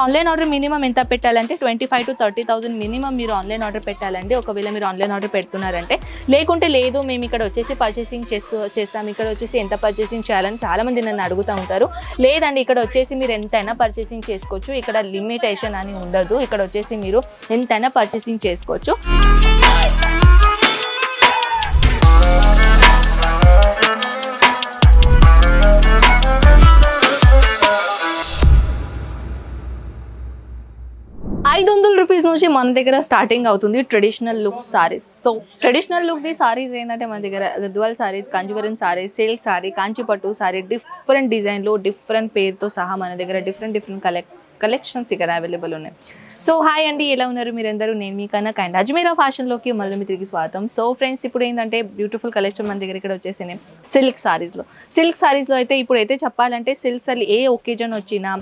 Online order minimum ఎంత పెట్టాలంటే 25,000 to 30,000 minimum మీరు ఆన్లైన్ ఆర్డర్ పెట్టాలండి ఒకవేళ మీరు ఆన్లైన్ ఆర్డర్ పెడుతున్నారంటే. లేకుంటే లేదు మేము ఇక్కడ వచ్చేసి పర్చేసింగ్ చేస్తాం, ఇక్కడ వచ్చేసి ఎంత పర్చేసింగ్ చేయాలని చాలామంది నన్ను అడుగుతూ ఉంటారు. లేదండి, ఇక్కడ వచ్చేసి మీరు ఎంతైనా పర్చేసింగ్ చేసుకోవచ్చు, ఇక్కడ లిమిటేషన్ అని ఉండదు, ఇక్కడ వచ్చేసి మీరు ఎంతైనా పర్చేసింగ్ చేసుకోవచ్చు. ₹500 నుంచి మన దగ్గర స్టార్టింగ్ అవుతుంది traditional look sarees. So traditional look the sarees ఏంటంటే మన దగ్గర గద్వాల్ సారీస్, కాంజీవరం సారీస్, సిల్క్ సారీ, కాంచీపట్టు సారీ, డిఫరెంట్ డిజైన్లో డిఫరెంట్ పేరుతో సహా మన దగ్గర డిఫరెంట్ కలెక్షన్స్ ఇక్కడ అవైలబుల్ ఉన్నాయి. సో హాయ్ అండి, ఎలా ఉన్నారు మీరందరూ? నేను మీ కనక్ అండ్ అజ్మీరా ఫ్యాషన్లోకి మళ్ళీ మీ తిరిగి స్వాగతం. సో ఫ్రెండ్స్, ఇప్పుడు ఏంటంటే బ్యూటిఫుల్ కలెక్షన్ మన దగ్గర ఇక్కడ వచ్చేసి సిల్క్ సారీస్లో అయితే ఇప్పుడైతే చెప్పాలంటే సిల్క్స్ ఏ ఒకేజన్ వచ్చినా,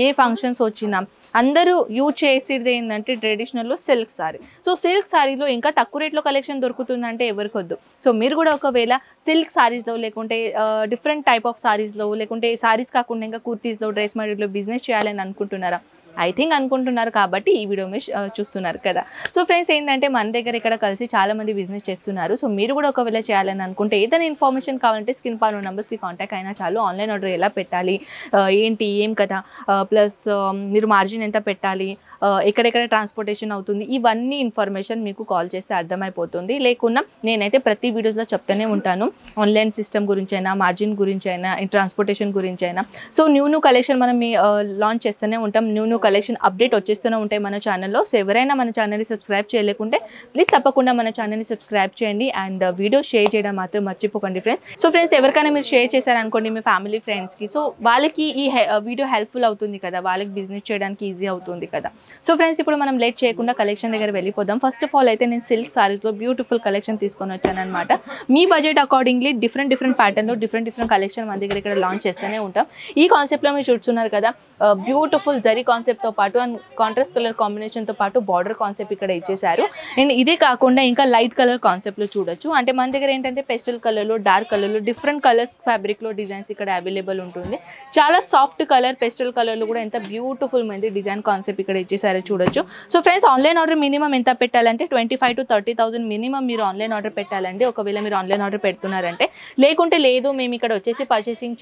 ఏ ఫంక్షన్స్ వచ్చినా అందరూ యూజ్ చేసేది ఏంటంటే ట్రెడిషనల్లో సిల్క్ సారీ. సో సిల్క్ సారీలో ఇంకా తక్కువ రేట్లో కలెక్షన్ దొరుకుతుందంటే ఎవరికొద్దు. సో మీరు కూడా ఒకవేళ సిల్క్ సారీస్లో లేకుంటే డిఫరెంట్ టైప్ ఆఫ్ సారీస్లో లేకుంటే సారీస్ కాకుండా ఇంకా కుర్తీస్లో, డ్రెస్ మెటీరియల్లో బిజినెస్ చేయాలని అనుకుంటున్నారా? ఐ థింక్ అనుకుంటున్నారు కాబట్టి ఈ వీడియో మీరు చూస్తున్నారు కదా. సో ఫ్రెండ్స్, ఏంటంటే మన దగ్గర ఇక్కడ కలిసి చాలామంది బిజినెస్ చేస్తున్నారు. సో మీరు కూడా ఒకవేళ చేయాలని అనుకుంటే ఏదైనా ఇన్ఫర్మేషన్ కావాలంటే స్క్రీన్ పైన నెంబర్స్కి కాంటాక్ట్ అయినా చాలు. ఆన్లైన్ ఆర్డర్ ఎలా పెట్టాలి, ఏంటి ఏం కదా, ప్లస్ మీరు మార్జిన్ ఎంత పెట్టాలి, ఎక్కడెక్కడ ట్రాన్స్పోర్టేషన్ అవుతుంది, ఇవన్నీ ఇన్ఫర్మేషన్ మీకు కాల్ చేస్తే అర్థమైపోతుంది. లేకున్నా నేనైతే ప్రతి వీడియోస్లో చెప్తూనే ఉంటాను, ఆన్లైన్ సిస్టమ్ గురించి అయినా, మార్జిన్ గురించి అయినా, ట్రాన్స్పోర్టేషన్ గురించి అయినా. సో న్యూ కలెక్షన్ మనం లాంచ్ చేస్తూనే ఉంటాం, న్యూ కలెక్షన్ అప్డేట్ వచ్చేస్తూనే ఉంటాయి మన ఛానల్లో. సో ఎవరైనా మన ఛానల్ని సబ్స్క్రైబ్ చేయలేకుంటే ప్లీజ్ తప్పకుండా మన ఛానల్ని సబ్స్క్రైబ్ చేయండి అండ్ వీడియో షేర్ చేయడం మాత్రం మర్చిపోకండి ఫ్రెండ్స్. సో ఫ్రెండ్స్, ఎవరికైనా మీరు షేర్ చేశారనుకోండి మీ ఫ్యామిలీ ఫ్రెండ్స్కి, సో వాళ్ళకి ఈ వీడియో హెల్ప్ఫుల్ అవుతుంది కదా, వాళ్ళకి బిజినెస్ చేయడానికి ఈజీ అవుతుంది కదా. సో ఫ్రెండ్స్, ఇప్పుడు మనం లేట్ చేయకుండా కలెక్షన్ దగ్గర వెళ్ళిపోదాం. ఫస్ట్ ఆఫ్ ఆల్ అయితే నేను సిల్క్ సారీస్లో బ్యూటిఫుల్ కలెక్షన్ తీసుకొని వచ్చాను అనమాట. మీ బడ్జెట్ అకార్డింగ్లీ డిఫరెంట్ ప్యాటర్న్లో డిఫరెంట్ కలెక్షన్ మన దగ్గర ఇక్కడ లాంచ్ చేస్తూనే ఉంటాం. ఈ కాన్సెప్ట్లో మీరు చూస్తున్నారు కదా, బ్యూటిఫుల్ జరీ కాన్సెప్ట్తో పాటు అండ్ కాంట్రాస్ట్ కలర్ కాంబినేషన్తో పాటు బార్డర్ కాన్సెప్ట్ ఇక్కడ ఇచ్చేసారు. అండ్ ఇదే కాకుండా ఇంకా లైట్ కలర్ కాన్సెప్ట్లో చూడొచ్చు. అంటే మన దగ్గర ఏంటంటే పెస్టల్ కలర్లో, డార్క్ కలర్లో, డిఫరెంట్ కలర్స్ ఫ్యాబ్రిక్లో డిజైన్స్ ఇక్కడ అవైలబుల్ ఉంటుంది. చాలా సాఫ్ట్ కలర్, పెస్టల్ కలర్లో కూడా ఎంత బ్యూటిఫుల్ మంది డిజైన్ కాన్సెప్ట్ ఇక్కడ ఇచ్చేసారో చూడొచ్చు. So friends, online order minimum ఎంత పెట్టాలంటే 25,000 to 30,000 మినిమం మీరు ఆన్లైన్ ఆర్డర్ పెట్టాలండి ఒకవేళ మీరు ఆన్లైన్ ఆర్డర్ పెడుతున్నారంటే. లేకుంటే లేదు మేము ఇక్కడ వచ్చేసి పర్చేసింగ్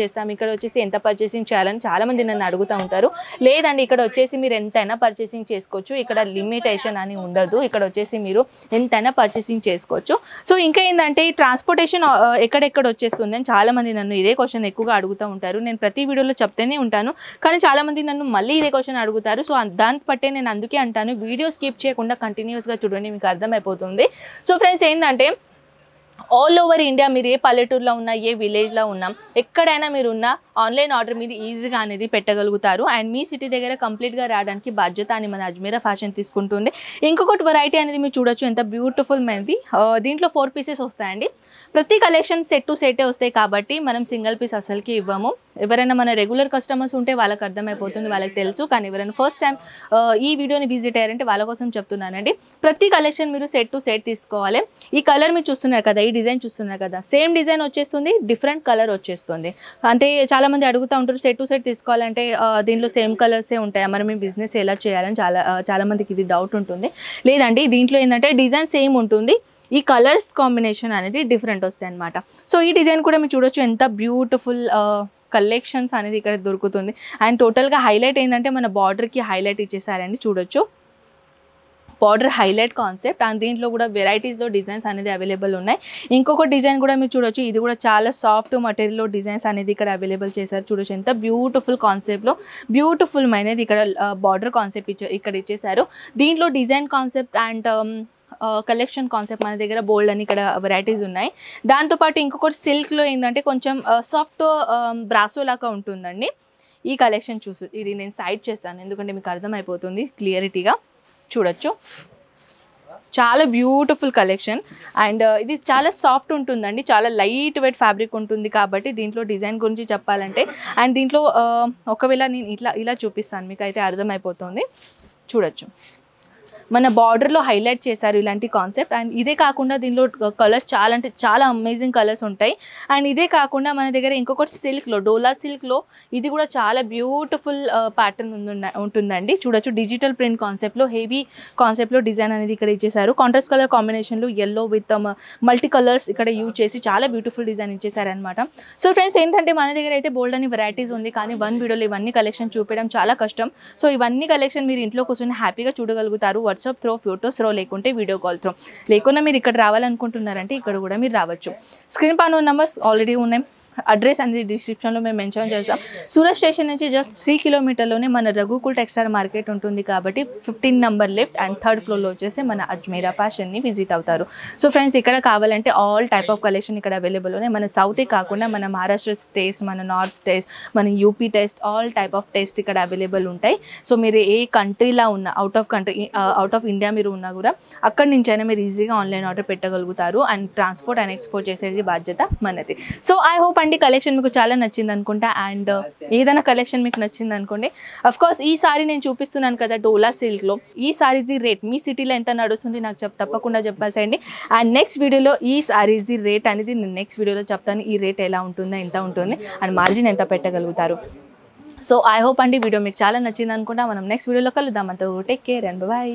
చేస్తాం, ఇక్కడ వచ్చేసి ఎంత పర్చేసింగ్ చేయాలని చాలామంది నన్ను అడుగుతూ ఉంటారు. లేదండి, ఇక్కడ వచ్చేసి మీరు ఎంతైనా పర్చేసింగ్ చేసుకోవచ్చు, ఇక్కడ లిమిటేషన్ అని ఉండదు, ఇక్కడ వచ్చేసి మీరు ఎంతైనా పర్చేసింగ్ చేసుకోవచ్చు. సో ఇంకా ఏంటంటే ఈ ట్రాన్స్పోర్టేషన్ ఎక్కడెక్కడ వచ్చేస్తుంది అని చాలామంది నన్ను ఇదే క్వశ్చన్ ఎక్కువగా అడుగుతూ ఉంటారు. నేను ప్రతి వీడియోలో చెప్తూనే ఉంటాను, కానీ చాలామంది నన్ను మళ్ళీ ఇదే క్వశ్చన్ అడుగుతారు. సో దాన్ని బట్టే నేను అందుకే అంటాను, వీడియో స్కిప్ చేయకుండా కంటిన్యూస్గా చూడండి, మీకు అర్థమైపోతుంది. సో ఫ్రెండ్స్, ఏంటంటే ఆల్ ఓవర్ ఇండియా మీరు ఏ పల్లెటూరులో ఉన్నా, ఏ విలేజ్లో ఉన్నా, ఎక్కడైనా మీరు ఉన్నా ఆన్లైన్ ఆర్డర్ మీద ఈజీగా అనేది పెట్టగలుగుతారు. అండ్ మీ సిటీ దగ్గర కంప్లీట్గా రావడానికి బాధ్యత అని మన అజ్మీరా ఫ్యాషన్ తీసుకుంటుంది. ఇంకొకటి వెరైటీ అనేది మీరు చూడొచ్చు, ఎంత బ్యూటిఫుల్ మనది. దీంట్లో 4 పీసెస్ వస్తాయండి. ప్రతి కలెక్షన్ సెట్ టు సెటే వస్తాయి కాబట్టి మనం సింగిల్ పీస్ అసలుకి ఇవ్వము. ఎవరైనా మన రెగ్యులర్ కస్టమర్స్ ఉంటే వాళ్ళకి అర్థమైపోతుంది, వాళ్ళకి తెలుసు. కానీ ఎవరైనా ఫస్ట్ టైం ఈ వీడియోని విజిట్ అయ్యారంటే వాళ్ళ కోసం చెప్తున్నానండి. ప్రతి కలెక్షన్ మీరు సెట్ టు సెట్ తీసుకోవాలి. ఈ కలర్ మీరు చూస్తున్నారు కదా, ఈ డిజైన్ చూస్తున్నారు కదా, సేమ్ డిజైన్ వచ్చేస్తుంది, డిఫరెంట్ కలర్ వచ్చేస్తుంది. అంటే చాలామంది అడుగుతూ ఉంటారు సెట్ టు సెట్ తీసుకోవాలంటే దీంట్లో సేమ్ కలర్సే ఉంటాయా, మరి మేము బిజినెస్ ఎలా చేయాలని చాలామందికి ఇది డౌట్ ఉంటుంది. లేదండి, దీంట్లో ఏంటంటే డిజైన్ సేమ్ ఉంటుంది, ఈ కలర్స్ కాంబినేషన్ అనేది డిఫరెంట్ వస్తాయి అనమాట. సో ఈ డిజైన్ కూడా మీరు చూడొచ్చు, ఎంత బ్యూటిఫుల్ కలెక్షన్స్ అనేది ఇక్కడ దొరుకుతుంది. అండ్ టోటల్గా హైలైట్ ఏంటంటే మన బార్డర్కి హైలైట్ ఇచ్చేసారండి, చూడొచ్చు బార్డర్ హైలైట్ కాన్సెప్ట్. అండ్ దీంట్లో కూడా వెరైటీస్లో డిజైన్స్ అనేది అవైలబుల్ ఉన్నాయి. ఇంకొక డిజైన్ కూడా మీరు చూడొచ్చు, ఇది కూడా చాలా సాఫ్ట్ మెటీరియల్లో డిజైన్స్ అనేది ఇక్కడ అవైలబుల్ చేశారు. చూడొచ్చు ఎంత బ్యూటిఫుల్ కాన్సెప్ట్లో బ్యూటిఫుల్ అనేది ఇక్కడ బార్డర్ కాన్సెప్ట్ ఇక్కడ ఇచ్చేసారు. దీంట్లో design concept and collection concept మన దగ్గర బోల్డ్ అని ఇక్కడ వెరైటీస్ ఉన్నాయి. దాంతోపాటు ఇంకొకటి సిల్క్లో ఏంటంటే కొంచెం సాఫ్ట్ బ్రాసో లాగా ఉంటుందండి. ఈ కలెక్షన్ ఇది నేను సైడ్ చేస్తాను ఎందుకంటే మీకు అర్థమైపోతుంది క్లియరిటీగా. చూడొచ్చు, చాలా బ్యూటిఫుల్ కలెక్షన్ అండ్ ఇది చాలా సాఫ్ట్ ఉంటుందండి, చాలా లైట్ వెయిట్ ఫ్యాబ్రిక్ ఉంటుంది కాబట్టి దీంట్లో డిజైన్ గురించి చెప్పాలంటే. అండ్ దీంట్లో ఒకవేళ నేను ఇలా చూపిస్తాను మీకు అయితే అర్థమైపోతుంది. చూడొచ్చు, మన బార్డర్లో హైలైట్ చేశారు ఇలాంటి కాన్సెప్ట్. అండ్ ఇదే కాకుండా దీనిలో కలర్స్ చాలా అంటే చాలా అమేజింగ్ కలర్స్ ఉంటాయి. అండ్ ఇదే కాకుండా మన దగ్గర ఇంకొకటి సిల్క్లో, డోలా సిల్క్లో ఇది కూడా చాలా బ్యూటిఫుల్ ప్యాటర్న్ ఉంటుందండి. చూడొచ్చు, డిజిటల్ ప్రింట్ కాన్సెప్ట్లో, హెవీ కాన్సెప్ట్లో డిజైన్ అనేది ఇక్కడ ఇచ్చేసారు. కాంట్రాస్ట్ కలర్ కాంబినేషన్లో ఎల్లో విత్ మల్టీ కలర్స్ ఇక్కడ యూజ్ చేసి చాలా బ్యూటిఫుల్ డిజైన్ ఇచ్చేసారనమాట. సో ఫ్రెండ్స్ ఏంటంటే మన దగ్గర అయితే బోల్డ్ అని వెరైటీస్ ఉంది, కానీ వన్ వీడియోలో ఇవన్నీ కలెక్షన్ చూపించడం చాలా కష్టం. సో ఇవన్నీ కలెక్షన్ మీరు ఇంట్లో కూర్చొని హ్యాపీగా చూడగలుగుతారు. వాట్సాప్ త్రో, ఫొటోస్ త్రో, లేకుంటే వీడియో కాల్ త్రో. లేకుండా మీరు ఇక్కడ రావాలనుకుంటున్నారంటే ఇక్కడ కూడా మీరు రావచ్చు. స్క్రీన్ పైన నెంబర్స్ ఆల్రెడీ ఉన్నాయి. అడ్రస్ అనేది డిస్క్రిప్షన్లో మేము మెన్షన్ చేస్తాం. సూరత్ స్టేషన్ నుంచి జస్ట్ 3 కిలోమీటర్లోనే మన రఘుకుల్ టెక్స్టైల్ మార్కెట్ ఉంటుంది కాబట్టి 15 నెంబర్ లెఫ్ట్ అండ్ 3rd ఫ్లోర్లో వచ్చేస్తే మన అజ్మీరా ఫ్యాషన్ని విజిట్ అవుతారు. సో ఫ్రెండ్స్ ఇక్కడ కావాలంటే ఆల్ టైప్ ఆఫ్ కలెక్షన్ ఇక్కడ అవైలబుల్ ఉన్నాయి. మన సౌతే కాకుండా మన మహారాష్ట్ర టేస్ట్, మన నార్త్ టేస్ట్, మన UP taste, all type of taste ఇక్కడ అవైలబుల్ ఉంటాయి. సో మీరు ఏ కంట్రీలో ఉన్నా, అవుట్ ఆఫ్ ఇండియా మీరు ఉన్నా కూడా అక్కడి నుంచైనా మీరు ఈజీగా ఆన్లైన్ ఆర్డర్ పెట్టగలుగుతారు. అండ్ ట్రాన్స్పోర్ట్ అండ్ ఎక్స్పోర్ట్ చేసేది బాధ్యత మనది. సో ఐ హోప్ అండి కలెక్షన్ మీకు చాలా నచ్చింది అనుకుంటా. అండ్ ఏదైనా కలెక్షన్ మీకు నచ్చింది అనుకోండి. అఫ్కోర్స్ ఈ సారీ నేను చూపిస్తున్నాను కదా డోలా సిల్క్లో, ఈ సారీస్ది రేట్ మీ సిటీలో ఎంత నడుస్తుంది నాకు తప్పకుండా చెప్పేసేయండి. అండ్ నెక్స్ట్ వీడియోలో ఈ సారీస్ది రేట్ అనేది నేను నెక్స్ట్ వీడియోలో చెప్తాను. ఈ రేట్ ఎలా ఉంటుందో, ఎంత ఉంటుంది అండ్ మార్జిన్ ఎంత పెట్టగలుగుతారు. సో ఐ హోప్ అండి వీడియో మీకు చాలా నచ్చింది అనుకుంటా. మనం నెక్స్ట్ వీడియోలో కలుద్దాం. అంతా టేక్ కేర్ అండ్ బాయ్.